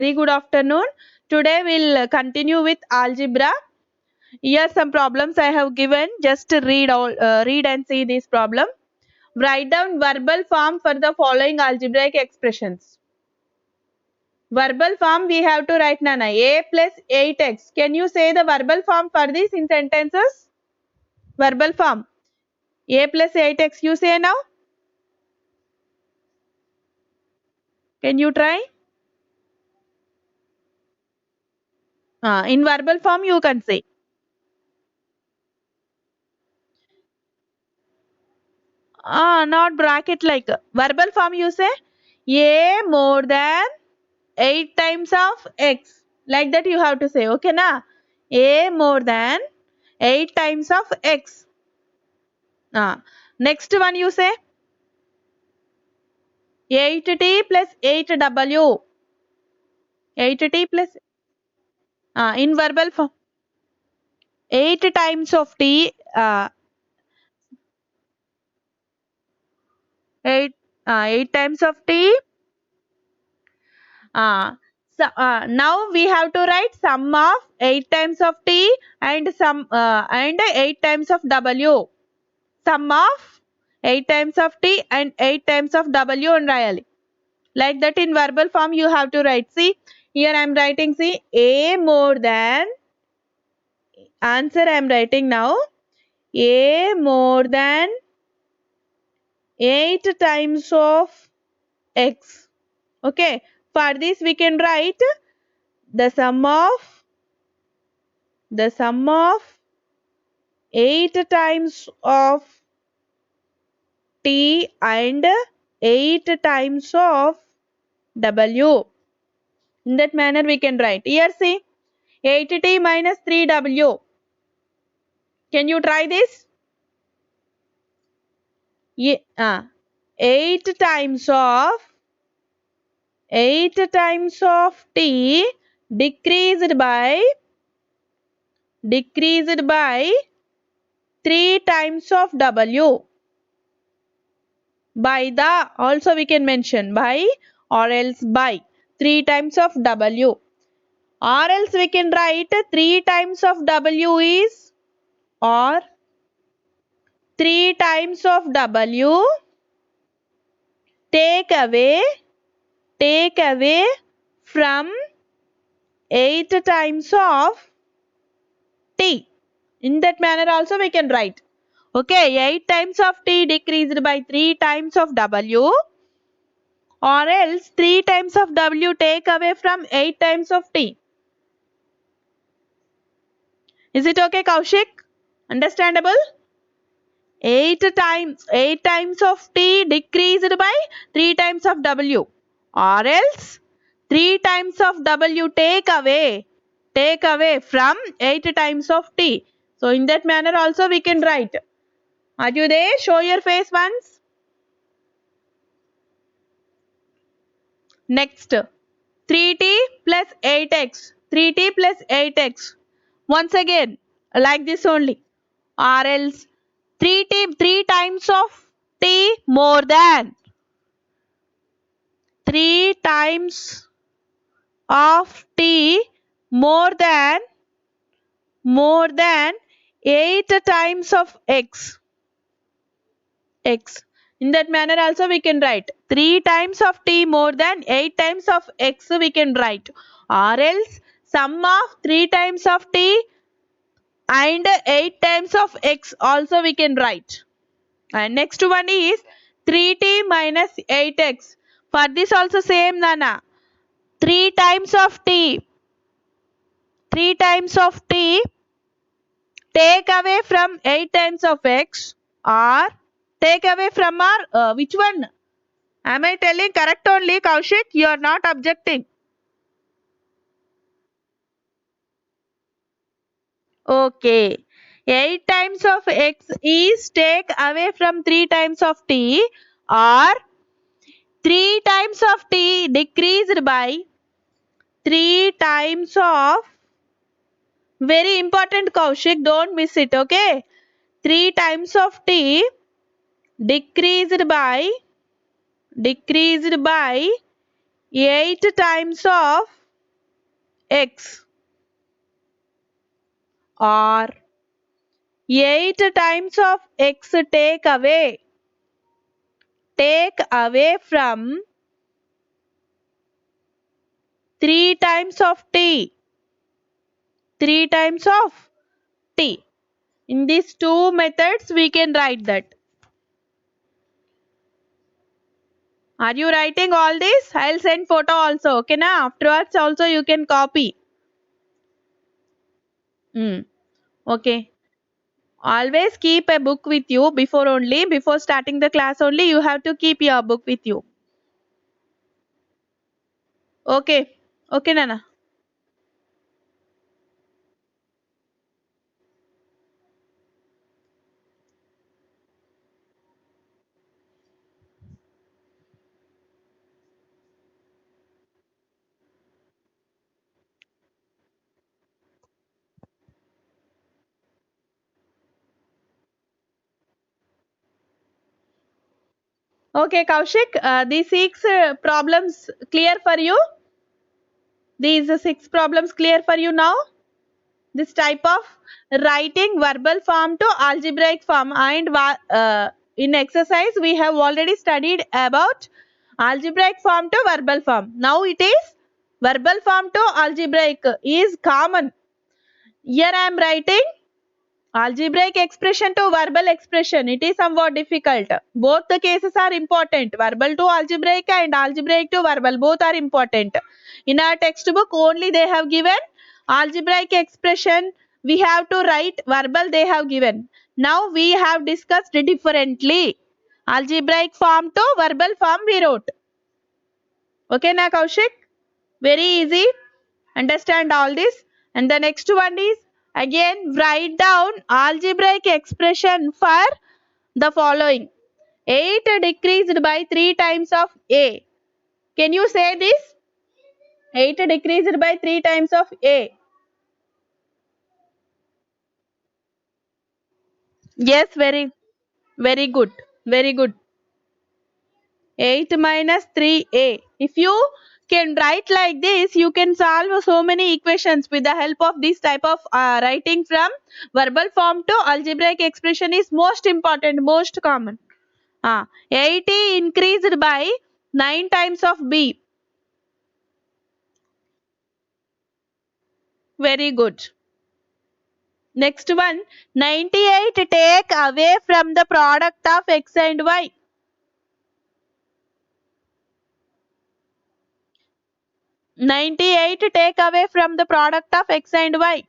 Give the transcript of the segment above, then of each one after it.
Very good afternoon. Today we'll continue with algebra. Here some problems I have given. Just read and see this problem. Write down verbal form for the following algebraic expressions. Verbal form we have to write, Nana. A plus 8x. Can you say the verbal form for this in sentences? Verbal form. A plus 8x. You say now. Can you try? In verbal form you can say. Not bracket like. Verbal form you say. A more than 8 times of x. Like that you have to say. Okay na? A more than 8 times of x. Next one you say. 8t plus 8w. 8t plus. In verbal form. 8 times of t. 8 times of t. Now we have to write sum of 8 times of t and 8 times of w. Sum of 8 times of t and 8 times of w and రాయాలి. Like that in verbal form you have to write. See, here I am writing, see, a more than, answer I am writing now, a more than 8 times of x. Okay, for this we can write the sum of 8 times of t and 8 times of w. In that manner we can write. Here see, 8t minus 3w. Can you try this? 8 times of t decreased by 3 times of w. By the, also we can mention by or else by 3 times of w. Or else we can write 3 times of w is, or 3 times of w take away from 8 times of t. In that manner also we can write. Okay, 8 times of t decreased by 3 times of w, or else 3 times of w take away from 8 times of t. Is it okay, Kaushik? Understandable? 8 times of t decreased by 3 times of w, or else 3 times of w take away from 8 times of t. So in that manner also we can write. Are you there? Show your face once. Next, 3t plus 8x. 3t plus 8x. Once again, like this only. Or else 3 times of t more than 3 times of t more than 8 times of x. In that manner also we can write 3 times of t more than 8 times of x we can write. Or else sum of 3 times of t and 8 times of x also we can write. And next one is 3t minus 8x. For this also same, Nana. 3 times of t. 3 times of t take away from 8 times of x, or take away from our which one? Am I telling correct only, Kaushik? You are not objecting. Okay. 8 times of x is take away from 3 times of t, or 3 times of t decreased by 3 times of, very important, Kaushik, don't miss it, okay? 3 times of t decreased by 8 times of x, or 8 times of x take away from 3 times of t. 3 times of t. In these two methods, we can write that. Are you writing all this? I'll send photo also. Okay, na? Afterwards also you can copy. Okay. Always keep a book with you before starting the class only. You have to keep your book with you. Okay. Okay, Nana. Okay, Kaushik. These 6 problems clear for you? These 6 problems clear for you now? This type of writing verbal form to algebraic form, and in exercise we have already studied about algebraic form to verbal form. Now it is verbal form to algebraic is common. Here I am writing algebraic expression to verbal expression. It is somewhat difficult. Both the cases are important. Verbal to algebraic and algebraic to verbal, both are important. In our textbook only they have given algebraic expression. We have to write verbal, they have given. Now we have discussed differently. Algebraic form to verbal form we wrote. Okay na Kaushik? Very easy. Understand all this. And the next one is, again write down algebraic expression for the following. 8 decreased by 3 times of a. Can you say this? 8 decreased by 3 times of a. Yes, very good. Very good. 8 minus 3a. If you can write like this, you can solve so many equations with the help of this type of writing from verbal form to algebraic expression is most important, most common. 80 increased by 9 times of b. Very good. Next one, 98 take away from the product of x and y. 98 take away from the product of x and y.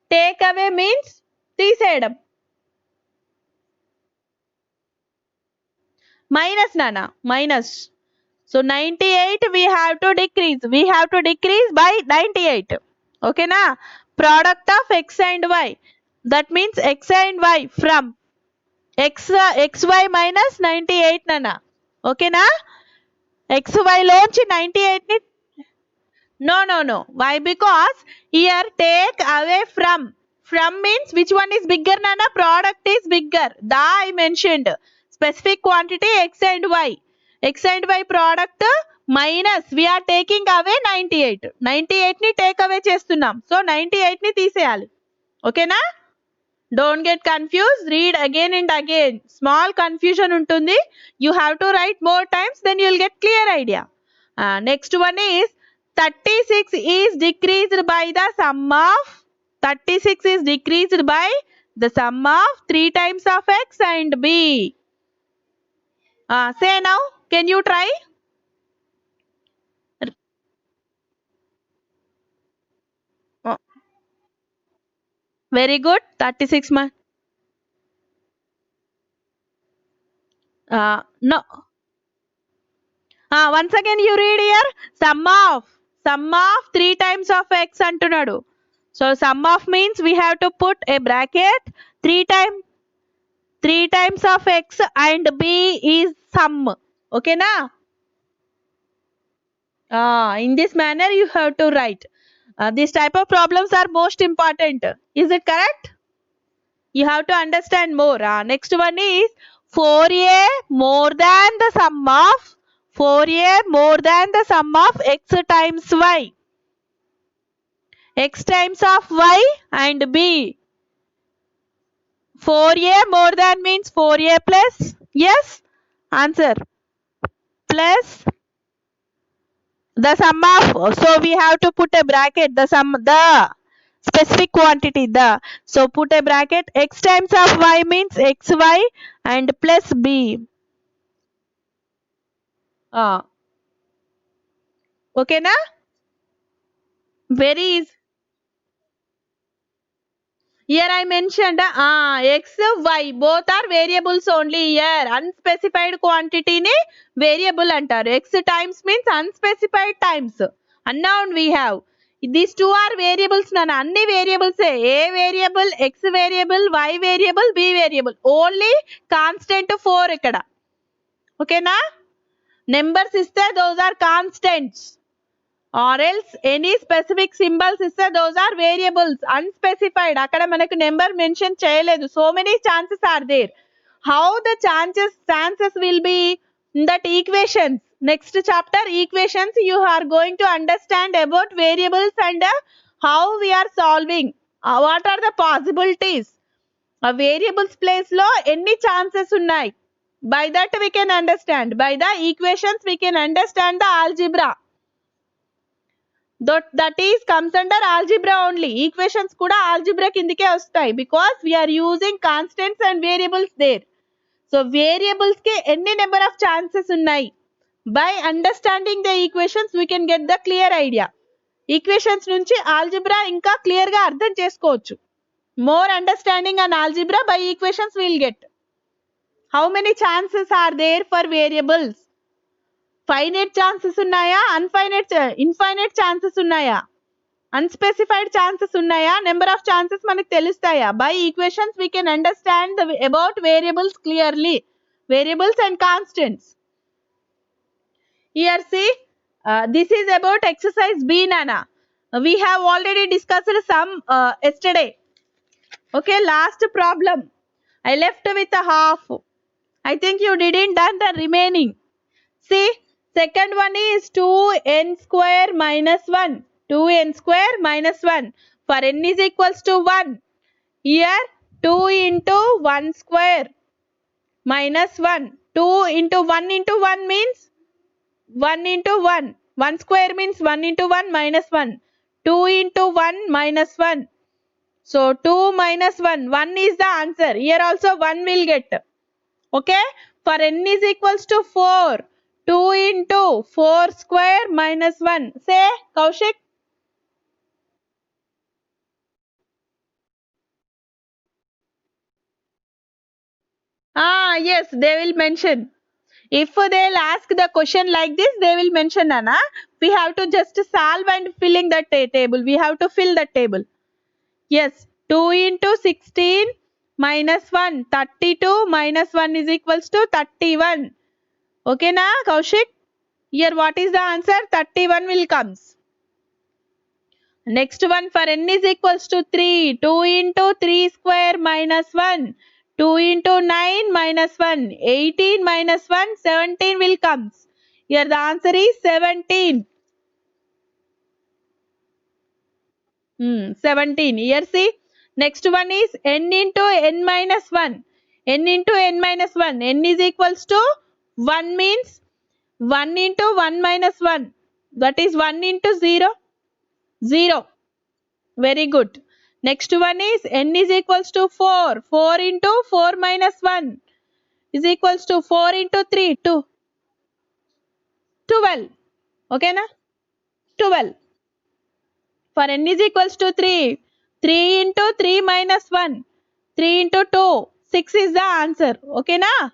Take away means తీసేయడం. Minus Nana, minus. So 98 we have to decrease. We have to decrease by 98. Okay na? Product of x and y. That means x and y from xy minus 98 Nana. Okay na? xy లోంచి 98 ని No. Why? Because here take away from. From means which one is bigger, Nana? Product is bigger. The I mentioned. Specific quantity x and y. X and y product minus. We are taking away 98. 98 ని take away చేస్తున్నాం. So 98 ని తీసేయాలి. Okay na? Don't get confused. Read again and again. Small confusion ఉంటుంది. You have to write more times, then you will get clear idea. Next one is 36 is decreased by the sum of 36 is decreased by the sum of 3 times of x and b. Say now. Can you try? Very good. 36 no. Once again you read here. Sum of 3 times of x అంటున్నాడు. So sum of means we have to put a bracket. 3 times of x and b is sum. Okay na? In this manner you have to write. These type of problems are most important. Is it correct? You have to understand more. Next one is 4a more than the sum of 4a more than the sum of x times y. X times of y and b. 4a more than means 4a plus. Yes. Answer. Plus the sum of. So we have to put a bracket. The specific quantity the. So put a bracket. X times of y means xy and plus b. Okay na? Very easy. Here I mentioned x, y both are variables only here. Unspecified quantity ni variable antaru. X times means unspecified times. Unknown we have. These two are variables nana. Anni variables a variable, x variable, y variable, b variable. Only constant 4 ikkada. Okay na? Numbers iste those are constants. Or else any specific symbols iste those are variables unspecified akkada manaku number mention cheyaledu. So many chances are there. How the chances will be in that equations. Next chapter equations you are going to understand about variables and how we are solving. What are the possibilities? A variables place lo any chances unnai. By that we can understand. By the equations we can understand the algebra. That is comes under algebra only. Equations kuda algebra kindike vastayi because we are using constants and variables there. So variables ke any number of chances unnai. By understanding the equations we can get the clear idea. Equations nunchi algebra inka clear ga ardham chesukochu. More understanding on algebra by equations we will get. How many chances are there for variables? Finite chances unnaya, infinite chances unnaya, unspecified chances unnaya, number of chances manaku telustaya. By equations we can understand about variables clearly. Variables and constants. Here see, this is about exercise B nana. We have already discussed some yesterday. Okay, last problem. I left with a half. I think you didn't done the remaining. See, second one is 2n square minus 1. 2n square minus 1. For n is equals to 1. Here 2 into 1 square minus 1. 2 into 1 into 1 means 1 into 1. 1 square means 1 into 1 minus 1. 2 into 1 minus 1. So 2 minus 1. 1 is the answer. Here also 1 will get. Okay. For n is equals to 4. 2 into 4 square minus 1. Say, Kaushik. Yes, they will mention. If they'll ask the question like this, they will mention, Nana. We have to just solve and filling that table. We have to fill that table. Yes, 2 into 16 minus 1. 32 minus 1 is equals to 31. Okay, na, Kaushik? Here, what is the answer? 31 will comes. Next one, for n is equals to 3. 2 into 3 square minus 1. 2 into 9 minus 1. 18 minus 1. 17 will comes. Here the answer is 17. 17. Here see. Next one is n into n minus 1. n into n minus 1. n is equals to 1 means 1 into 1 minus 1. That is 1 into 0. 0. Very good. Next one is n is equals to 4. 4 into 4 minus 1 is equals to 4 into 3. 12. Okay na? 12. For n is equals to 3. 3 into 3 minus 1. 3 into 2. 6 is the answer. Okay na?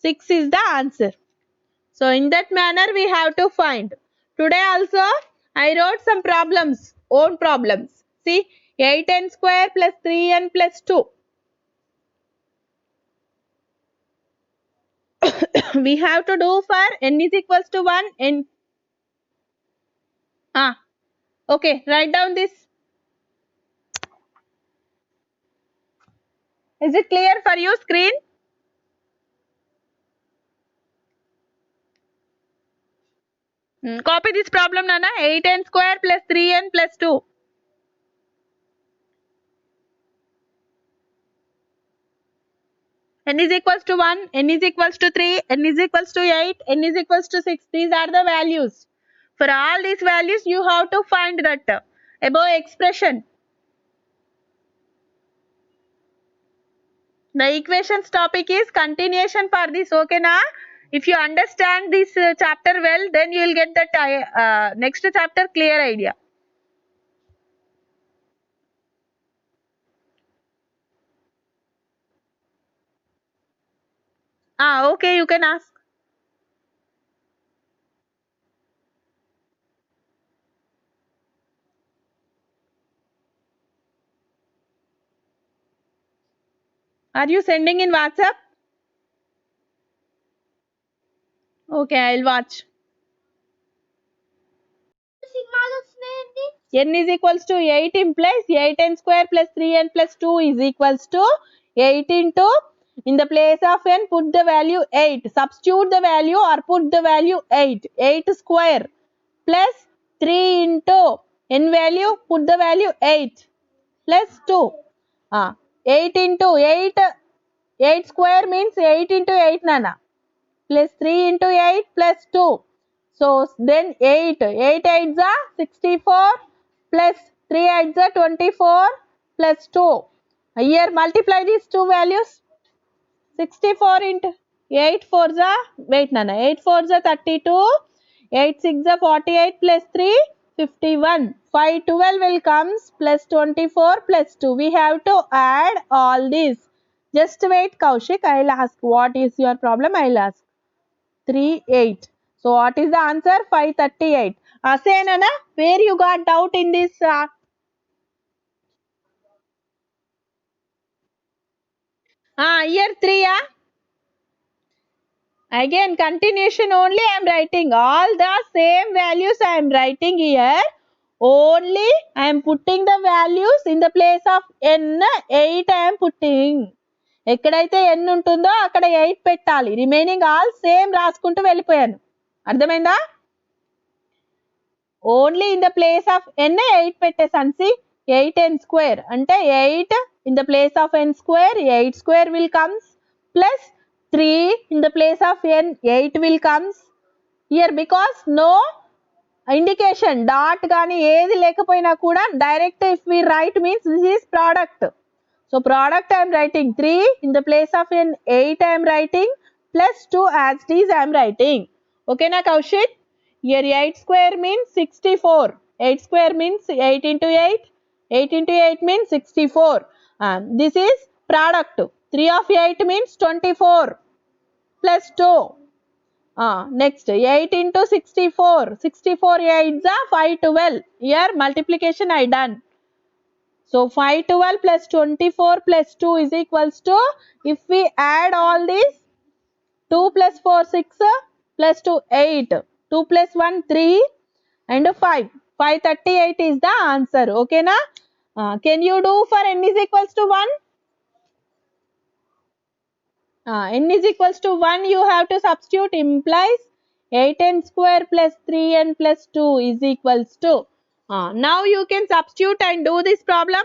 6 is the answer. So in that manner we have to find. Today also I wrote some problems. Own problems. See, 8n square plus 3n plus 2. We have to do for n is equals to 1. Okay, write down this. Is it clear for you screen? Copy this problem, Nana. 8n square plus 3n plus 2. N is equals to 1, n is equals to 3, n is equals to 8, n is equals to 6. These are the values. For all these values, you have to find that above expression. The equations topic is continuation for this, okay na? If you understand this chapter well, then you will get that next chapter clear idea. Okay, you can ask. Are you sending in WhatsApp? Okay, I'll watch. N is equals to 8 implies 8n square plus 3n plus 2 is equals to 8 into, in the place of n, put the value 8. Substitute the value or put the value 8. 8 square plus 3 into n value, put the value 8 plus 2. 8 into 8, 8 square means 8 into 8 nana, plus 3 into 8 plus 2. So then 8 8 are 64 plus 3 are 24 plus 2. Here multiply these two values. 64 into 8 4s are, wait nana, 8 4s are 32, 8 6 are 48 plus 3 51. 5 12 will comes plus 24 plus 2. We have to add all these. Just wait Kaushik, I will ask what is your problem, I will ask. 3 8. So what is the answer? 538. Say Nana, where you got doubt in this? Here 3 again continuation only I am writing. All the same values I am writing here. Only I am putting the values in the place of n 8 I am putting. ఎక్కడైతే n ఉంటుందో అక్కడ 8 పెట్టాలి. Remaining all same రాసుకుంటూ వెళ్ళిపోయాను. అర్థమైందా? Only in the place of n 8 పెట్టేసాను. C 8n square అంటే 8 in the place of n square, 8 square will comes plus 3 in the place of n, 8 will comes here because no indication dot gaani ఏది లేకపోయినా కూడా direct if we write means this is product. So product I am writing 3 in the place of n, 8 I am writing plus 2 as it is I am writing. Okay na Kaushik? Here 8 square means 64. 8 square means 8 into 8. 8 into 8 means 64. This is product. 3 of 8 means 24 plus 2. Next 8 into 64. 64 8s are 512. Here multiplication I done. So 512 plus 24 plus 2 is equals to, if we add all these, 2 plus 4 6 plus 2 8, 2 plus 1 3 and 5. 538 is the answer. Okay na? Can you do for n is equals to 1? N is equals to 1 you have to substitute, implies 8n square plus 3n plus 2 is equals to. Now you can substitute and do this problem.